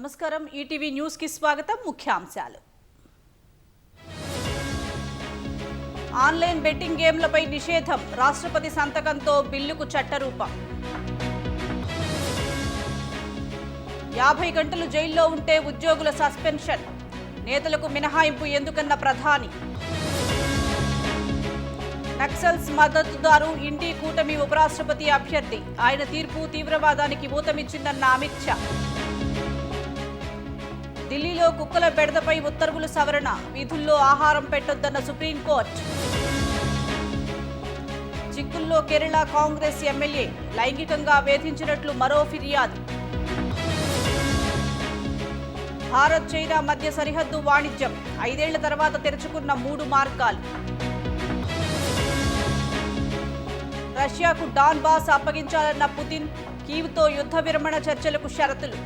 నమస్కారం ETV news కి స్వాగతం ముఖ్యాంశాలు ఆన్లైన్ బెట్టింగ్ గేమ్లపై నిషేధం రాష్ట్రపతి సంతకంతో బిల్లుకు చట్టరూపం 50 గంటలు జైల్లో ఉంటే ఉద్యోగుల సస్పెన్షన్ నేతలకు మినహాయింపు ఎందుకన్న ప్రధాని నక్సల్స్ మద్దతుదారు ఇండి కూటమి ఉపరాష్ట్రపతి అభ్యర్థి ఆయన తీర్పు తీవ్రవాదానికి ఊతమిచ్చిందన్న అమిత్ షా ఢిల్లీలో కుక్కల బెడదపై ఉత్తర్వులు సవరణ వీధుల్లో ఆహారం పెట్టొద్దన్న సుప్రీంకోర్టు చిక్కుల్లో కేరళ కాంగ్రెస్ ఎమ్మెల్యే లైంగికంగా వేధించినట్లు మరో ఫిర్యాదు భారత్ చైనా మధ్య సరిహద్దు వాణిజ్యం 5 ఏళ్ల తర్వాత తెరుచుకున్న 3 మార్గాలు రష్యాకు డాన్ బాస్ అప్పగించాలన్న పుతిన్ కీవ్తో యుద్ధ విరమణ చర్చలకు షరతులు